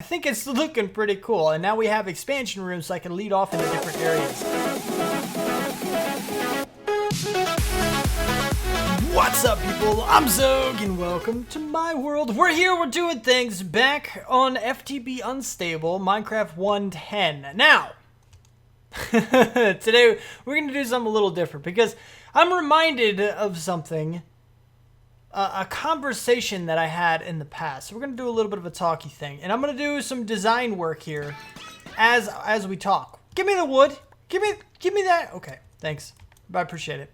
I think it's looking pretty cool, and now we have expansion rooms so I can lead off into different areas. What's up, people? I'm Xogue, and welcome to my world. We're here, we're doing things back on FTB Unstable, Minecraft 1.10. Now, today we're going to do something a little different because I'm reminded of something, a conversation that I had in the past. So we're going to do a little bit of a talky thing, and I'm going to do some design work here as we talk. Give me the wood. Give me that. Okay, thanks. I appreciate it.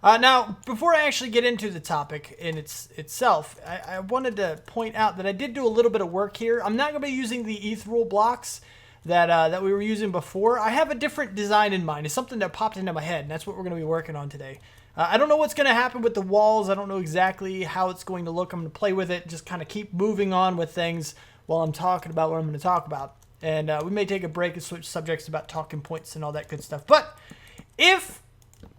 Now, before I actually get into the topic in itself, I wanted to point out that I did do a little bit of work here. I'm not going to be using the ethereal blocks that we were using before. I have a different design in mind. It's something that popped into my head, and that's what we're going to be working on today. I don't know what's going to happen with the walls. I don't know exactly how it's going to look. I'm going to play with it, just kind of keep moving on with things while I'm talking about what I'm going to talk about. And we may take a break and switch subjects about talking points and all that good stuff. But if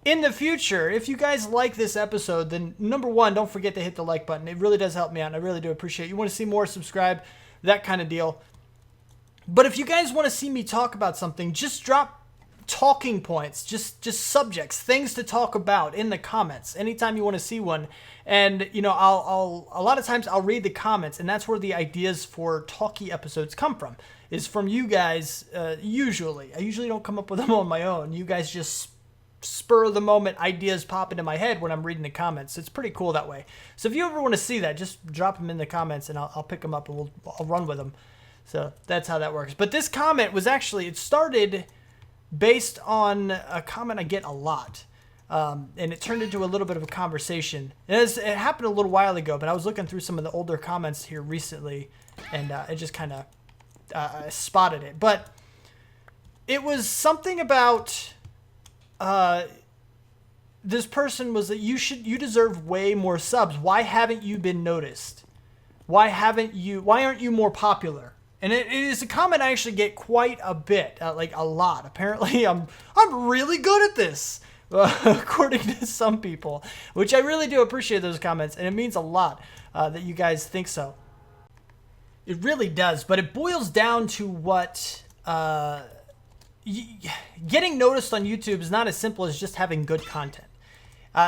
in the future, if you guys like this episode, then number one, don't forget to hit the like button. It really does help me out, and I really do appreciate it. You want to see more, subscribe, that kind of deal. But if you guys want to see me talk about something, just drop talking points, just subjects, things to talk about in the comments anytime you want to see one. And you know, I'll a lot of times I'll read the comments, and that's where the ideas for talky episodes come from, is from you guys. Usually I usually don't come up with them on my own. You guys just spur of the moment ideas pop into my head when I'm reading the comments. It's pretty cool that way. So if you ever want to see that, just drop them in the comments and I'll pick them up and I'll run with them. So that's how that works. But this comment was actually, it started based on a comment I get a lot. And it turned into a little bit of a conversation. It happened a little while ago, but I was looking through some of the older comments here recently, and I just kind of spotted it. But it was something about this person was that you deserve way more subs. Why haven't you been noticed? Why aren't you more popular? And it is a comment I actually get quite a bit, like a lot. Apparently, I'm really good at this, according to some people, which I really do appreciate those comments, and it means a lot that you guys think so. It really does, but it boils down to what getting noticed on YouTube is not as simple as just having good content.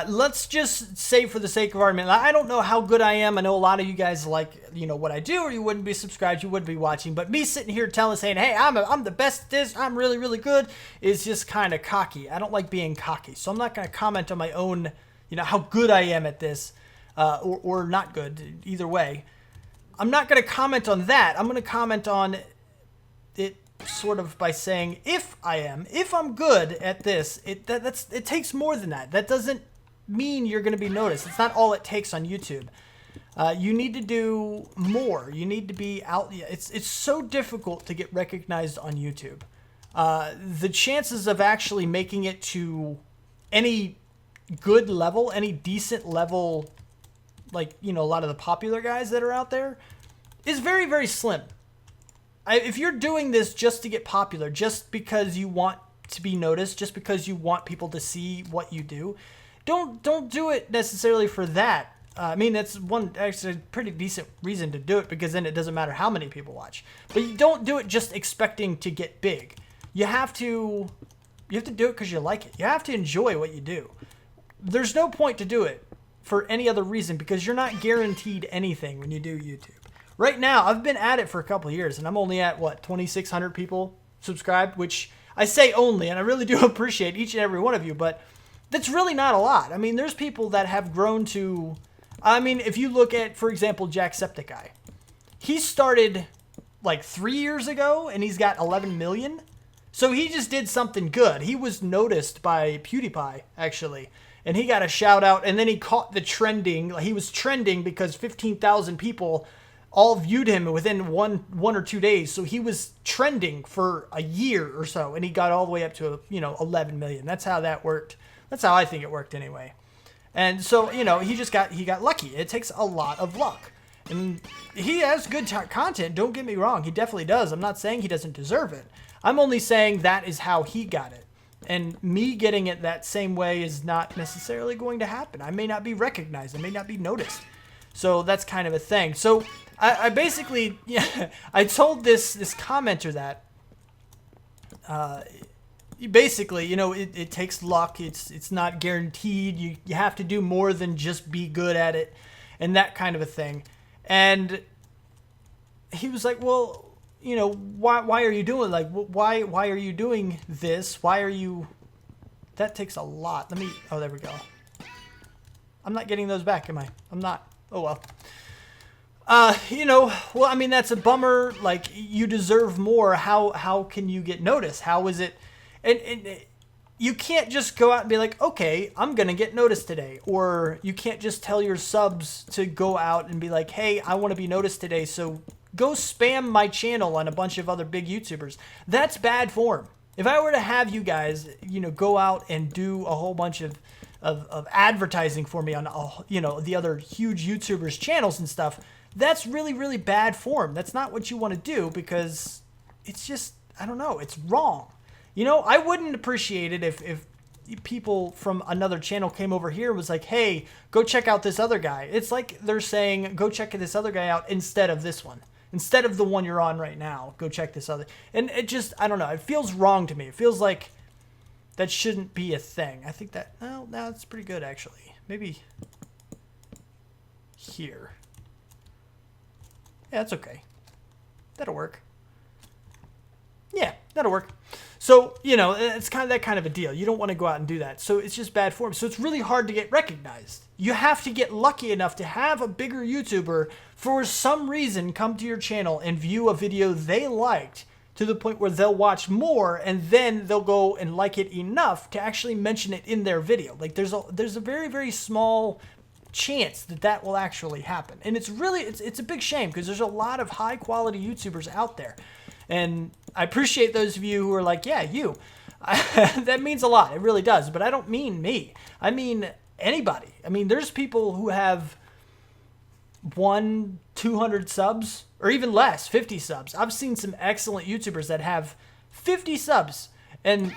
Let's just say, for the sake of argument, I don't know how good I am. I know a lot of you guys like, you know, what I do, or you wouldn't be subscribed, you wouldn't be watching. But me sitting here saying, hey, I'm the best at this, I'm really, really good, is just kind of cocky. I don't like being cocky. So I'm not going to comment on my own, you know, how good I am at this, or not good, either way. I'm not going to comment on that. I'm going to comment on it sort of by saying, if I'm good at this, it takes more than that. That doesn't mean you're going to be noticed. It's not all it takes on YouTube. You need to do more. You need to be out. It's so difficult to get recognized on YouTube. The chances of actually making it to any good level, any decent level, like, you know, a lot of the popular guys that are out there, is very, very slim. If you're doing this just to get popular, just because you want to be noticed, just because you want people to see what you do, don't do it necessarily for that. I mean, that's actually a pretty decent reason to do it, because then it doesn't matter how many people watch. But you don't do it just expecting to get big. You have to do it because you like it. You have to enjoy what you do. There's no point to do it for any other reason, because you're not guaranteed anything when you do YouTube. Right now, I've been at it for a couple of years, and I'm only at, what, 2,600 people subscribed, which I say only, and I really do appreciate each and every one of you, but that's really not a lot. I mean, there's people that have grown to, I mean, if you look at, for example, Jacksepticeye, he started like 3 years ago, and he's got 11 million. So he just did something good. He was noticed by PewDiePie, actually, and he got a shout out, and then he caught the trending. He was trending because 15,000 people all viewed him within one or 2 days. So he was trending for a year or so, and he got all the way up to, you know, 11 million. That's how that worked. That's how I think it worked anyway. And so, you know, he got lucky. It takes a lot of luck. And he has good content, don't get me wrong. He definitely does. I'm not saying he doesn't deserve it. I'm only saying that is how he got it. And me getting it that same way is not necessarily going to happen. I may not be recognized. I may not be noticed. So that's kind of a thing. So I basically, yeah, I told this commenter that, basically, you know, it takes luck. It's not guaranteed. You have to do more than just be good at it, and that kind of a thing. And he was like, well, you know, why are you doing, like, why are you doing this? Why are you, that takes a lot. Let me, oh, there we go. I'm not getting those back, am I? I'm not. Oh, well. You know, well, I mean, that's a bummer. Like, you deserve more. How can you get noticed? How is it? And you can't just go out and be like, okay, I'm going to get noticed today. Or you can't just tell your subs to go out and be like, hey, I want to be noticed today, so go spam my channel on a bunch of other big YouTubers. That's bad form. If I were to have you guys, you know, go out and do a whole bunch of advertising for me on, you know, the other huge YouTubers' channels and stuff, that's really, really bad form. That's not what you want to do, because it's just, I don't know, it's wrong. You know, I wouldn't appreciate it if people from another channel came over here and was like, hey, go check out this other guy. It's like they're saying, go check this other guy out instead of this one. Instead of the one you're on right now, go check this other. And it just, I don't know, it feels wrong to me. It feels like that shouldn't be a thing. I think that, well, no, it's pretty good, actually. Maybe here. Yeah, that's okay. That'll work. Yeah, that'll work. So, you know, it's kind of that kind of a deal. You don't want to go out and do that. So it's just bad form. So it's really hard to get recognized. You have to get lucky enough to have a bigger YouTuber for some reason come to your channel and view a video they liked to the point where they'll watch more, and then they'll go and like it enough to actually mention it in their video. Like, there's a very, very small chance that will actually happen. And it's really, it's a big shame, because there's a lot of high quality YouTubers out there. And I appreciate those of you who are like, yeah, you. That means a lot. It really does. But I don't mean me. I mean anybody. I mean, there's people who have 200 subs, or even less, 50 subs. I've seen some excellent YouTubers that have 50 subs, and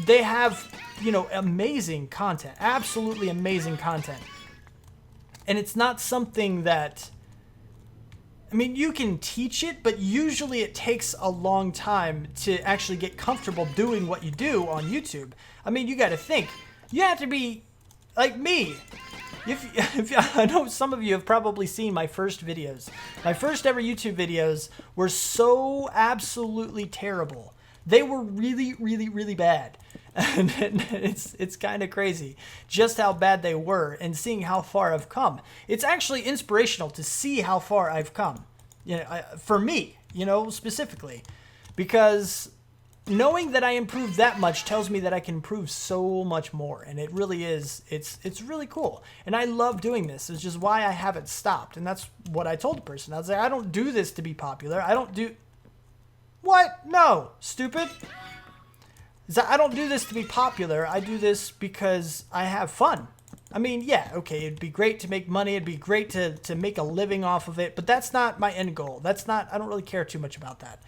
they have, you know, amazing content, absolutely amazing content. And it's not something that, I mean, you can teach it, but usually it takes a long time to actually get comfortable doing what you do on YouTube. I mean, you got to think. You have to be like me. If I know some of you have probably seen my first videos. My first ever YouTube videos were so absolutely terrible. They were really, really, really bad. And it's kind of crazy just how bad they were, and seeing how far I've come. It's actually inspirational to see how far I've come, you know, for me, you know, specifically, because knowing that I improved that much tells me that I can improve so much more. And it really is, it's really cool. And I love doing this. It's just why I haven't stopped. And that's what I told the person. I was like, I don't do this to be popular. I don't do, what? No, stupid. I don't do this to be popular. I do this because I have fun. I mean, yeah, okay, it'd be great to make money. It'd be great to make a living off of it. But that's not my end goal. That's not, I don't really care too much about that.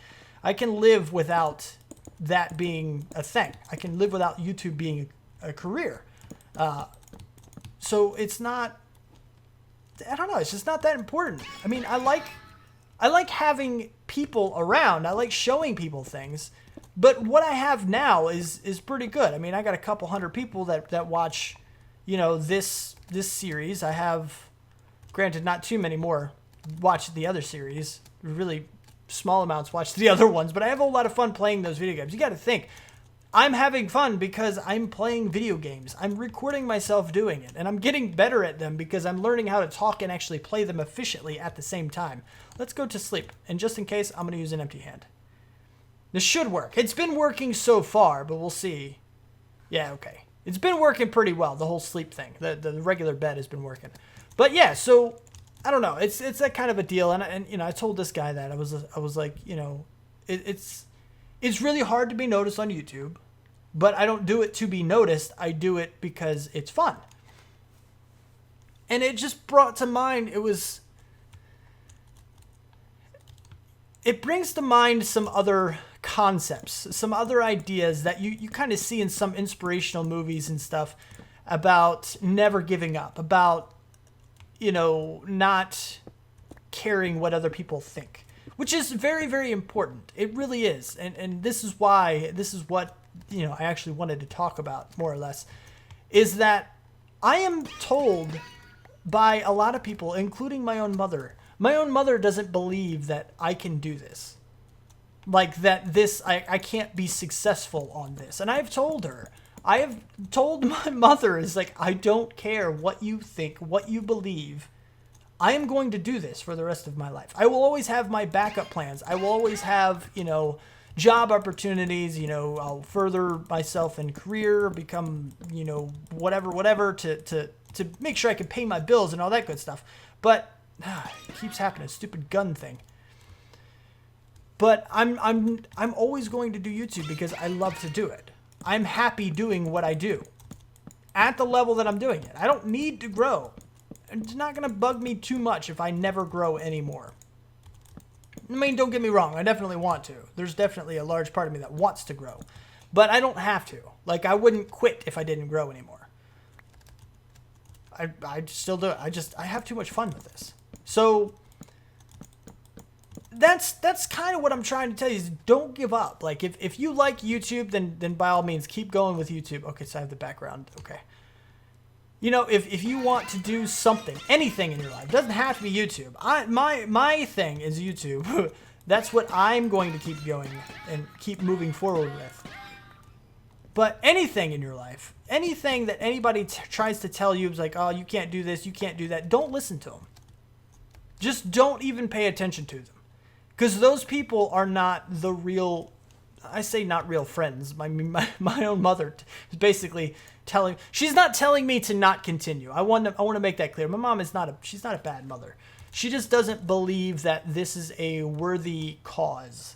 I can live without that being a thing. I can live without YouTube being a career. So it's not, I don't know, it's just not that important. I mean, I like having people around. I like showing people things. But what I have now is pretty good. I mean, I got a couple hundred people that watch, you know, this series. I have, granted, not too many more watch the other series. Really small amounts watch the other ones. But I have a lot of fun playing those video games. You got to think, I'm having fun because I'm playing video games. I'm recording myself doing it. And I'm getting better at them because I'm learning how to talk and actually play them efficiently at the same time. Let's go to sleep. And just in case, I'm going to use an empty hand. This should work. It's been working so far, but we'll see. Yeah, okay. It's been working pretty well, the whole sleep thing. The regular bed has been working. But yeah, so I don't know. It's that kind of a deal. And you know, I told this guy that I was like, you know, it's really hard to be noticed on YouTube, but I don't do it to be noticed. I do it because it's fun. And it just brought to mind, it brings to mind some other concepts, some other ideas that you kind of see in some inspirational movies and stuff about never giving up, about, you know, not caring what other people think, which is very, very important. It really is. And this is what, I actually wanted to talk about more or less, is that I am told by a lot of people, including my own mother. My own mother doesn't believe that I can do this. Like that I can't be successful on this. And I've told her, I have told my mother, is like, I don't care what you think, what you believe. I am going to do this for the rest of my life. I will always have my backup plans. I will always have, job opportunities, I'll further myself in career, become, whatever to make sure I can pay my bills and all that good stuff. But it keeps happening, stupid gun thing. But I'm always going to do YouTube because I love to do it. I'm happy doing what I do at the level that I'm doing it. I don't need to grow. It's not going to bug me too much if I never grow anymore. I mean, don't get me wrong. I definitely want to. There's definitely a large part of me that wants to grow. But I don't have to. Like, I wouldn't quit if I didn't grow anymore. I still do it. I have too much fun with this. So that's kind of what I'm trying to tell you, is don't give up. Like, if you like YouTube, then by all means keep going with YouTube. Okay, so I have the background. Okay. If you want to do something, anything in your life, it doesn't have to be YouTube. My thing is YouTube. That's what I'm going to keep going and keep moving forward with. But anything in your life, anything that anybody tries to tell you is like, oh, you can't do this, you can't do that, don't listen to them. Just don't even pay attention to them. Because those people are not the real, I say not real friends. My own mother is basically she's not telling me to not continue. I want to make that clear. My mom she's not a bad mother. She just doesn't believe that this is a worthy cause,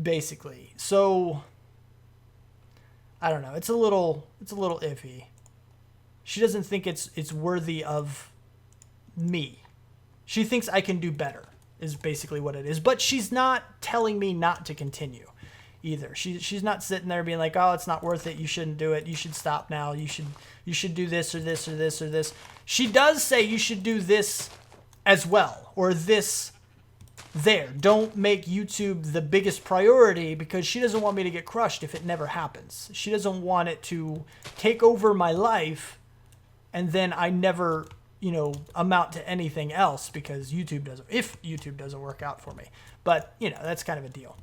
basically. So I don't know. It's a little iffy. She doesn't think it's worthy of me. She thinks I can do better, is basically what it is. But she's not telling me not to continue either. She's not sitting there being like, oh, it's not worth it. You shouldn't do it. You should stop now. You should do this or this or this or this. She does say you should do this as well, or this there. Don't make YouTube the biggest priority, because she doesn't want me to get crushed if it never happens. She doesn't want it to take over my life and then I never, amount to anything else because if YouTube doesn't work out for me. But, that's kind of a deal.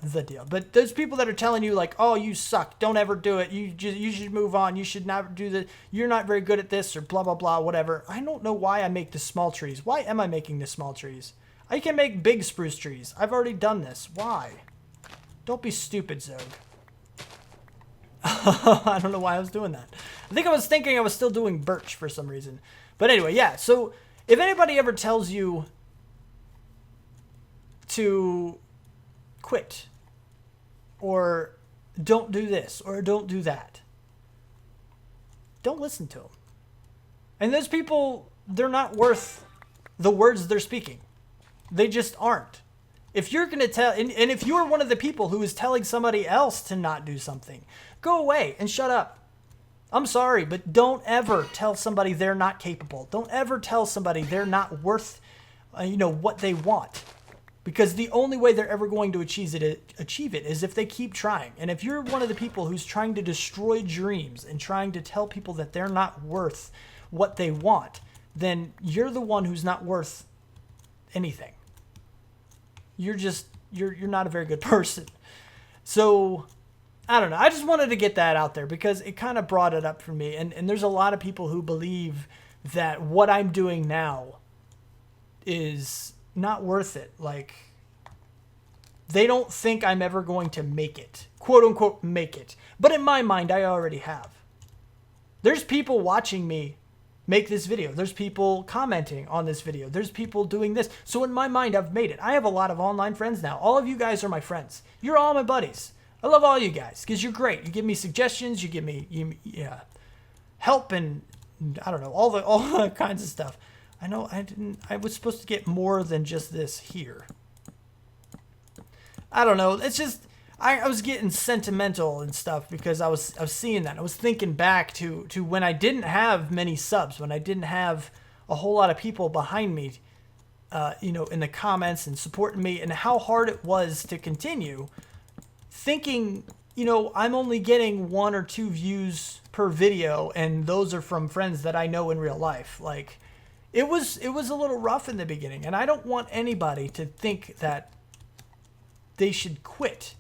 The deal. But those people that are telling you like, oh, you suck, don't ever do it, you should move on, you should never do that, you're not very good at this, or blah blah blah, whatever. I don't know why I make the small trees. Why am I making the small trees? I can make big spruce trees. I've already done this. Why? Don't be stupid, Xogue. I don't know why I was doing that. I think I was thinking I was still doing birch for some reason. But anyway, yeah, so if anybody ever tells you to quit, or don't do this, or don't do that, don't listen to them. And those people, they're not worth the words they're speaking. They just aren't. If you're going to tell, and if you're one of the people who is telling somebody else to not do something, go away and shut up. I'm sorry, but don't ever tell somebody they're not capable. Don't ever tell somebody they're not worth, what they want. Because the only way they're ever going to achieve it is if they keep trying. And if you're one of the people who's trying to destroy dreams and trying to tell people that they're not worth what they want, then you're the one who's not worth anything. You're not a very good person. So, I don't know. I just wanted to get that out there because it kind of brought it up for me. And there's a lot of people who believe that what I'm doing now is not worth it. Like, they don't think I'm ever going to make it, quote unquote make it. But in my mind, I already have. There's people watching me make this video. There's people commenting on this video. There's people doing this. So in my mind, I've made it. I have a lot of online friends now. All of you guys are my friends. You're all my buddies. I love all you guys because you're great. You give me suggestions. You give me help, and I don't know, all the kinds of stuff. I know I was supposed to get more than just this here. I don't know. It's just, I was getting sentimental and stuff because I was seeing that. I was thinking back to when I didn't have many subs, when I didn't have a whole lot of people behind me you know, in the comments and supporting me, and how hard it was to continue, thinking, you know, I'm only getting 1 or 2 views per video, and those are from friends that I know in real life. Like, it was a little rough in the beginning, and I don't want anybody to think that they should quit.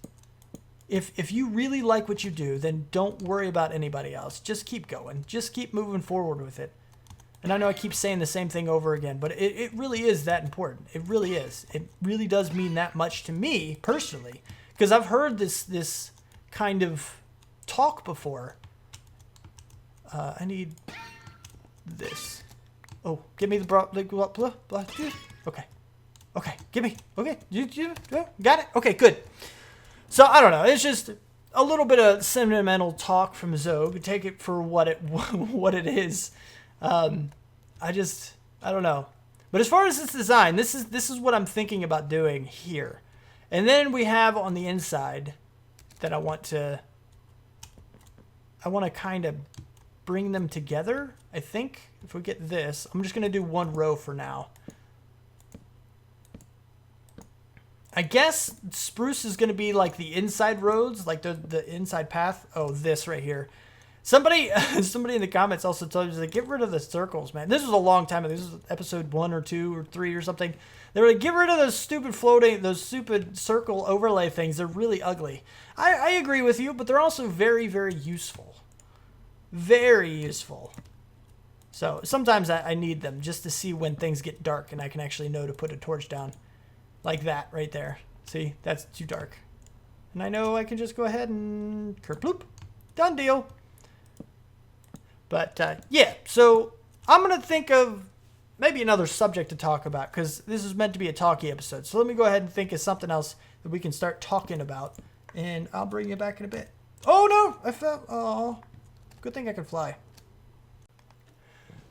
If you really like what you do, then don't worry about anybody else. Just keep going. Just keep moving forward with it. And I know I keep saying the same thing over again, but it really is that important. It really is. It really does mean that much to me personally, because I've heard this kind of talk before. I need this. Oh, give me the blah, blah, blah, blah. Okay. Okay, give me. Okay, you got it? Okay, good. So, I don't know. It's just a little bit of sentimental talk from Xogue. Take it for what it is. I don't know. But as far as this design, this is what I'm thinking about doing here. And then we have on the inside that I want to kind of bring them together, I think. If we get this, I'm just going to do 1 row for now. I guess spruce is going to be like the inside roads, like the inside path. Oh, this right here. Somebody in the comments also told me, like, get rid of the circles, man. This was a long time ago. This was episode 1 or 2 or 3 or something. They were like, get rid of those stupid circle overlay things. They're really ugly. I agree with you, but they're also very, very useful. Very useful. So sometimes I need them just to see when things get dark and I can actually know to put a torch down. Like that right there. See, that's too dark. And I know I can just go ahead and kerploop. Done deal. But yeah, so I'm going to think of maybe another subject to talk about, because this is meant to be a talky episode. So let me go ahead and think of something else that we can start talking about. And I'll bring you back in a bit. Oh no, I fell. Oh, good thing I can fly.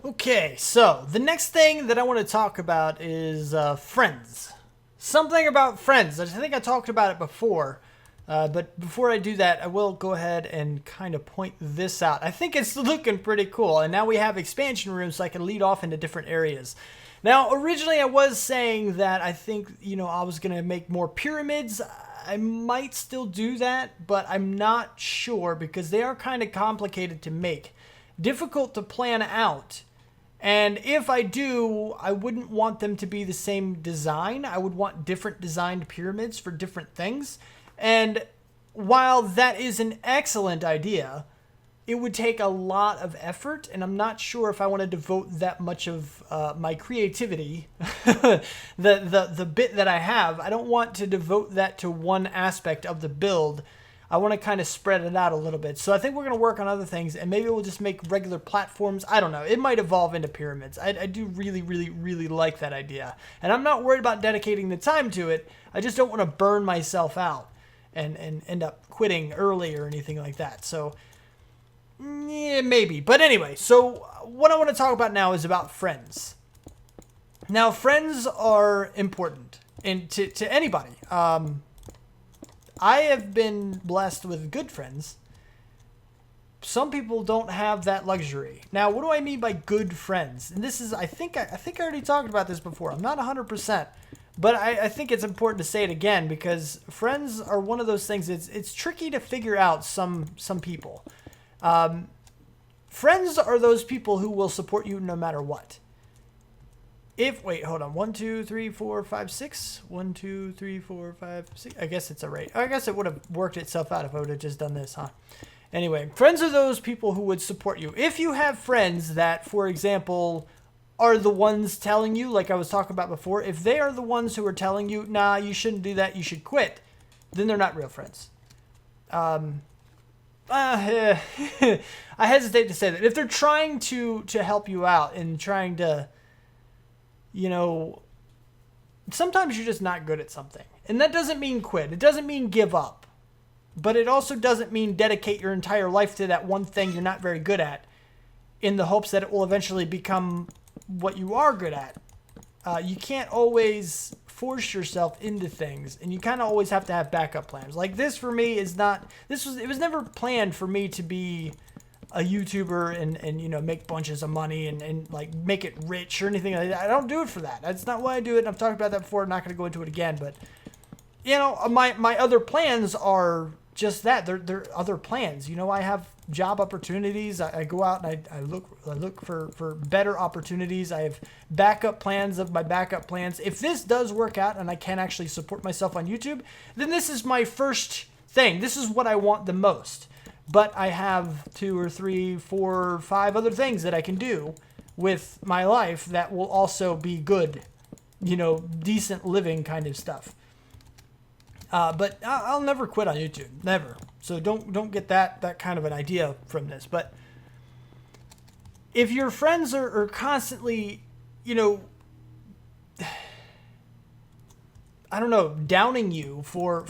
Okay, so the next thing that I want to talk about is friends. Something about friends. I think I talked about it before, but before I do that, I will go ahead and kind of point this out. I think it's looking pretty cool, and now we have expansion rooms so I can lead off into different areas. Now, originally I was saying that I think, you know, I was going to make more pyramids. I might still do that, but I'm not sure because they are kind of complicated to make, difficult to plan out. And if I do, I wouldn't want them to be the same design. I would want different designed pyramids for different things. And while that is an excellent idea, it would take a lot of effort, and I'm not sure if I want to devote that much of my creativity, the bit that I have. I don't want to devote that to one aspect of the build. I want to kind of spread it out a little bit. So I think we're going to work on other things, and maybe we'll just make regular platforms. I don't know. It might evolve into pyramids. I do really, really, really like that idea. And I'm not worried about dedicating the time to it. I just don't want to burn myself out and end up quitting early or anything like that. So, yeah, maybe. But anyway, so what I want to talk about now is about friends. Now, friends are important to anybody. I have been blessed with good friends. Some people don't have that luxury. Now, what do I mean by good friends? And this is, I think I already talked about this before. I'm not 100%, but I think it's important to say it again because friends are one of those things. It's tricky to figure out some people. Friends are those people who will support you no matter what. Wait, hold on. 1, 2, 3, 4, 5, 6. 1, 2, 3, 4, 5, 6. I guess it's a rate. I guess it would have worked itself out if I would have just done this, huh? Anyway, friends are those people who would support you. If you have friends that, for example, are the ones telling you, like I was talking about before, if they are the ones who are telling you, nah, you shouldn't do that, you should quit, then they're not real friends. I hesitate to say that. If they're trying to help you out and trying to, you know, sometimes you're just not good at something. And that doesn't mean quit. It doesn't mean give up. But it also doesn't mean dedicate your entire life to that one thing you're not very good at in the hopes that it will eventually become what you are good at. You can't always force yourself into things, and you kind of always have to have backup plans. Like this for me is not, it was never planned for me to be a YouTuber and you know, make bunches of money and like make it rich or anything like that. I don't do it for that. That's not why I do it. And I've talked about that before. I'm not going to go into it again, but you know, my other plans are just that. They're other plans. You know, I have job opportunities. I go out and I look for better opportunities. I have backup plans of my backup plans. If this does work out and I can actually support myself on YouTube, then this is my first thing. This is what I want the most. But I have 2 or 3, 4, 5 other things that I can do with my life that will also be good, you know, decent living kind of stuff. But I'll never quit on YouTube, never. So don't get that kind of an idea from this. But if your friends are constantly, you know, I don't know, downing you for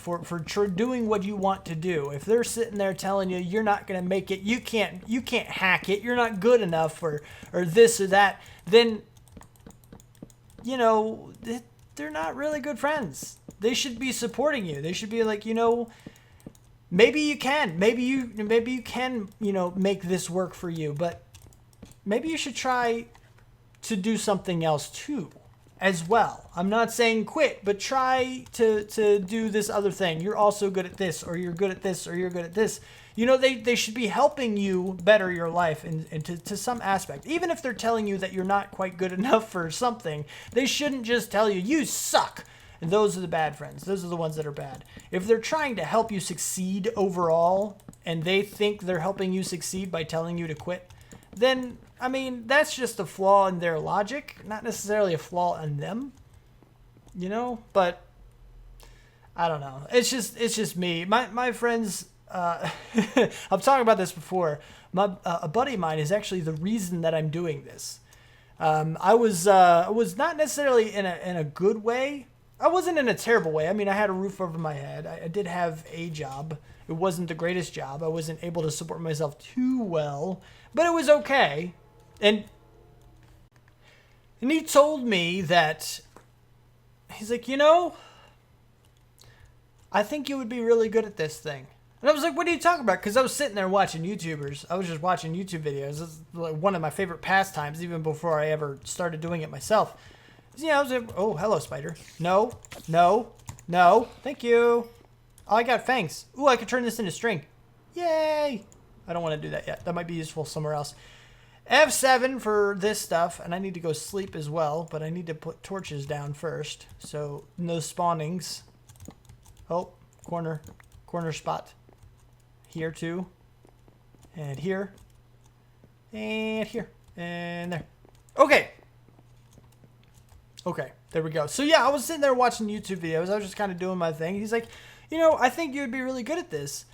doing what you want to do. If they're sitting there telling you you're not going to make it, you can't hack it, you're not good enough, or this or that, then you know, they're not really good friends. They should be supporting you. They should be like, you know, maybe you can, you know, make this work for you, but maybe you should try to do something else too, as well. I'm not saying quit, but try to do this other thing. You're also good at this, or you're good at this, or you're good at this. You know, they should be helping you better your life and to some aspect. Even if they're telling you that you're not quite good enough for something, they shouldn't just tell you, you suck. And those are the bad friends. Those are the ones that are bad. If they're trying to help you succeed overall, and they think they're helping you succeed by telling you to quit, then, I mean, that's just a flaw in their logic, not necessarily a flaw in them, you know? But I don't know. It's just me. My friends, I've talked about this before. A buddy of mine is actually the reason that I'm doing this. I was not necessarily in a good way. I wasn't in a terrible way. I mean, I had a roof over my head. I did have a job. It wasn't the greatest job. I wasn't able to support myself too well, but it was okay. And he told me that, he's like, you know, I think you would be really good at this thing. And I was like, what are you talking about? Because I was sitting there watching YouTubers. I was just watching YouTube videos. This is like one of my favorite pastimes, even before I ever started doing it myself. So, yeah, I was like, oh, hello, spider. No, no, no. Thank you. Oh, I got fangs. Ooh, I could turn this into string. Yay. I don't want to do that yet. That might be useful somewhere else. F7 for this stuff, and I need to go sleep as well, but I need to put torches down first. So, no spawnings. Oh, corner spot. Here, too. And here. And here. And there. Okay. Okay, there we go. So yeah, I was sitting there watching YouTube videos. I was just kind of doing my thing. He's like, you know, I think you would be really good at this.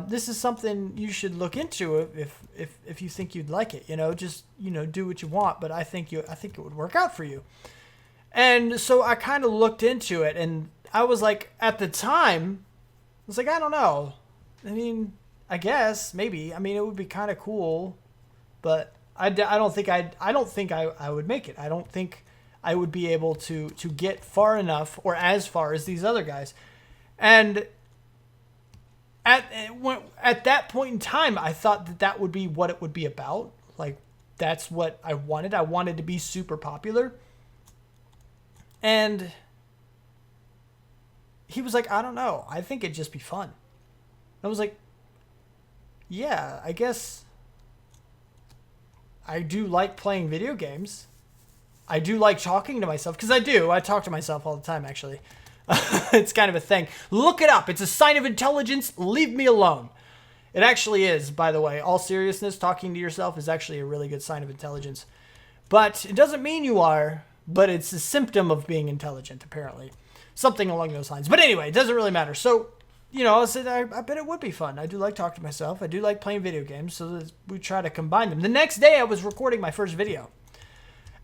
This is something you should look into if you think you'd like it. You know, just, you know, do what you want. But I think it would work out for you. And so I kind of looked into it, and I was like, at the time, I was like, I don't know. I mean, I guess maybe. I mean, it would be kind of cool, but I don't think I would make it. I don't think I would be able to get far enough or as far as these other guys. And at that point in time, I thought that would be what it would be about. Like, that's what I wanted. I wanted to be super popular. And he was like, I don't know. I think it'd just be fun. I was like, yeah, I guess I do like playing video games. I do like talking to myself, because I do. I talk to myself all the time, actually. It's kind of a thing. Look it up. It's a sign of intelligence. Leave me alone. It actually is, by the way. All seriousness, talking to yourself is actually a really good sign of intelligence. But it doesn't mean you are, but it's a symptom of being intelligent, apparently. Something along those lines. But anyway, it doesn't really matter. So, you know, I said, I bet it would be fun. I do like talking to myself. I do like playing video games, so we try to combine them. The next day, I was recording my first video.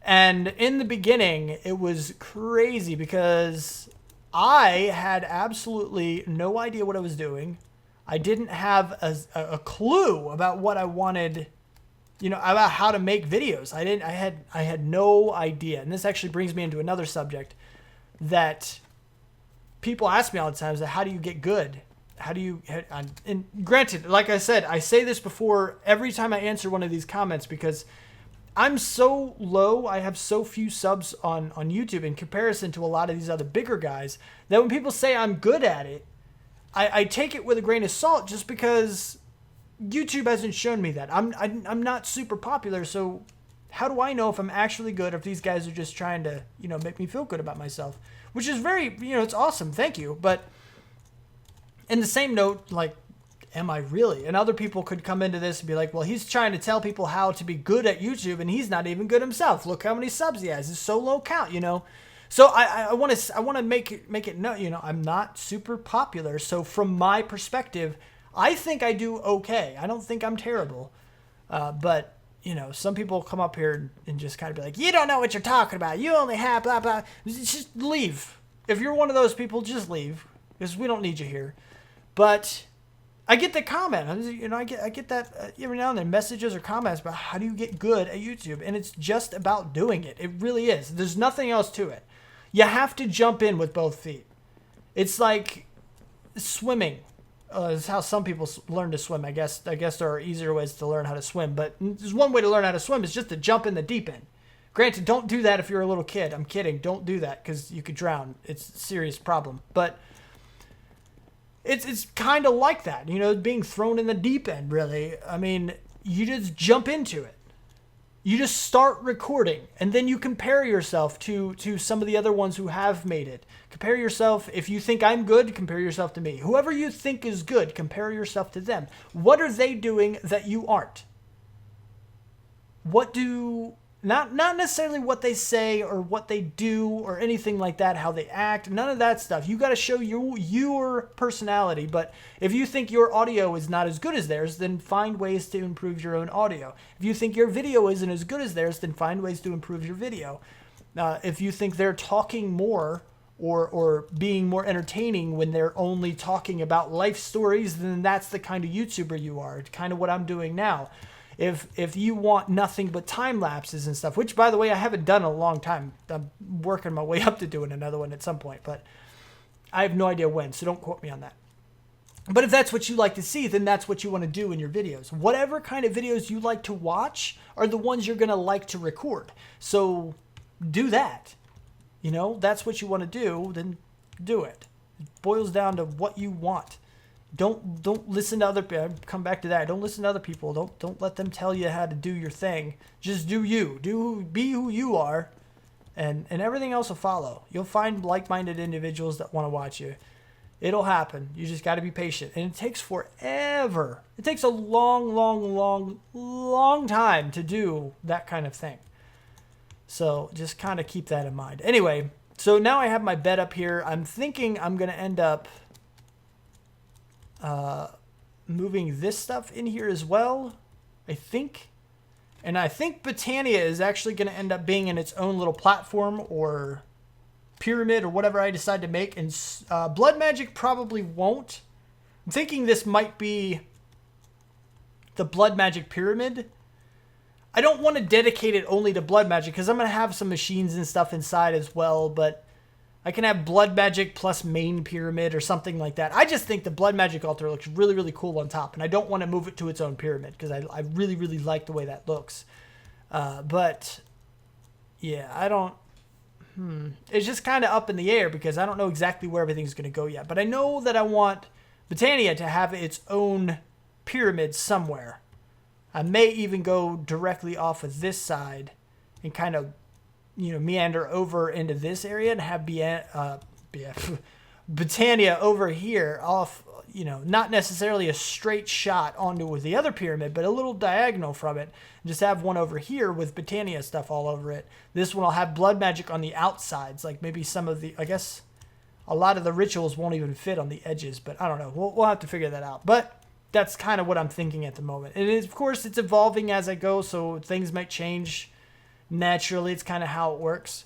And in the beginning, it was crazy because I had absolutely no idea what I was doing. I didn't have a clue about what I wanted, you know, about how to make videos. I had no idea. And this actually brings me into another subject that people ask me all the time, is that how do you get good how do you, and granted, like I said, I say this before every time I answer one of these comments because I'm so low, I have so few subs on YouTube in comparison to a lot of these other bigger guys that when people say I'm good at it, I take it with a grain of salt just because YouTube hasn't shown me that. I'm not super popular, so how do I know if I'm actually good or if these guys are just trying to, make me feel good about myself? Which is very, it's awesome, thank you. But in the same note, like, am I really? And other people could come into this and be like, well, he's trying to tell people how to be good at YouTube and he's not even good himself. Look how many subs he has. It's so low count, So I want to make it know, I'm not super popular. So from my perspective, I think I do okay. I don't think I'm terrible. But some people come up here and just kind of be like, you don't know what you're talking about. You only have blah, blah. Just leave. If you're one of those people, just leave because we don't need you here. But I get the comment. I get that every now and then, messages or comments about how do you get good at YouTube, and it's just about doing it. It really is. There's nothing else to it. You have to jump in with both feet. It's like swimming. Is how some people learn to swim. I guess there are easier ways to learn how to swim, but there's one way to learn how to swim is just to jump in the deep end. Granted, don't do that if you're a little kid. I'm kidding. Don't do that because you could drown. It's a serious problem. But it's kind of like that, being thrown in the deep end, really. I mean, you just jump into it. You just start recording, and then you compare yourself to some of the other ones who have made it. Compare yourself. If you think I'm good, compare yourself to me. Whoever you think is good, compare yourself to them. What are they doing that you aren't? Not necessarily what they say or what they do or anything like that, how they act, none of that stuff. You got to show your personality. But if you think your audio is not as good as theirs, then find ways to improve your own audio. If you think your video isn't as good as theirs, then find ways to improve your video. If you think they're talking more or being more entertaining when they're only talking about life stories, then that's the kind of YouTuber you are. It's kind of what I'm doing now. If you want nothing but time lapses and stuff, which, by the way, I haven't done in a long time. I'm working my way up to doing another one at some point, but I have no idea when, so don't quote me on that. But if that's what you like to see, then that's what you want to do in your videos. Whatever kind of videos you like to watch are the ones you're going to like to record. So do that. That's what you want to do, then do it. It boils down to what you want. Don't listen to other people. Come back to that. Don't listen to other people. Don't let them tell you how to do your thing. Just do you. Be who you are, and everything else will follow. You'll find like-minded individuals that want to watch you. It'll happen. You just got to be patient, and it takes forever. It takes a long, long, long, long time to do that kind of thing. So just kind of keep that in mind. Anyway, so now I have my bed up here. I'm thinking I'm gonna end up moving this stuff in here as well, I think. And I think Botania is actually going to end up being in its own little platform or pyramid or whatever I decide to make. And Blood Magic probably won't. I'm thinking this might be the Blood Magic pyramid. I don't want to dedicate it only to Blood Magic because I'm going to have some machines and stuff inside as well, but I can have Blood Magic plus main pyramid or something like that. I just think the Blood Magic altar looks really, really cool on top, and I don't want to move it to its own pyramid because I really, really like the way that looks. But, yeah, I don't... It's just kind of up in the air because I don't know exactly where everything's going to go yet. But I know that I want Botania to have its own pyramid somewhere. I may even go directly off of this side and kind of meander over into this area and have Botania over here off, not necessarily a straight shot onto the other pyramid, but a little diagonal from it. And just have one over here with Botania stuff all over it. This one I'll have Blood Magic on the outsides, like maybe some of the, I guess a lot of the rituals won't even fit on the edges, but I don't know. We'll have to figure that out. But that's kind of what I'm thinking at the moment. And of course, it's evolving as I go, so things might change naturally. It's kind of how it works.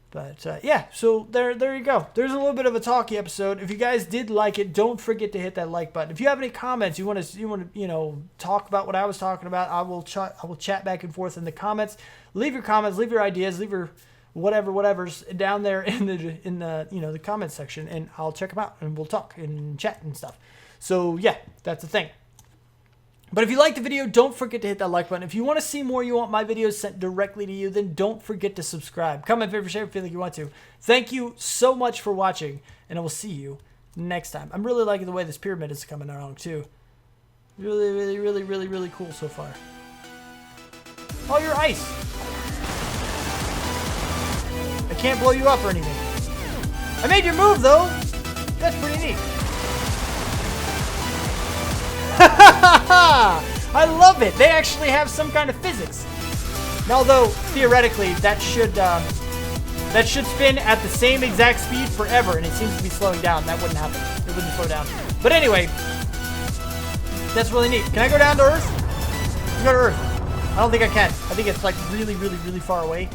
But yeah, so there you go. There's a little bit of a talky episode. If you guys did like it, don't forget to hit that like button. If you have any comments, you want to talk about what I was talking about, I will chat back and forth in the comments. Leave your comments, leave your ideas, leave your whatever's down there in the you know, the comment section, and I'll check them out and we'll talk and chat and stuff. So yeah, that's the thing. But if you like the video, don't forget to hit that like button. If you want to see more, you want my videos sent directly to you, then don't forget to subscribe. Comment, favorite, share if you feel like you want to. Thank you so much for watching, and I will see you next time. I'm really liking the way this pyramid is coming along too. Really cool so far. Oh, you're ice. I can't blow you up or anything. I made your move though. That's pretty neat. I love it. They actually have some kind of physics. Now, although theoretically that should spin at the same exact speed forever, and it seems to be slowing down. That wouldn't happen. It wouldn't slow down. But anyway, that's really neat. Can I go down to Earth? Go to Earth. I don't think I can. I think it's like really far away.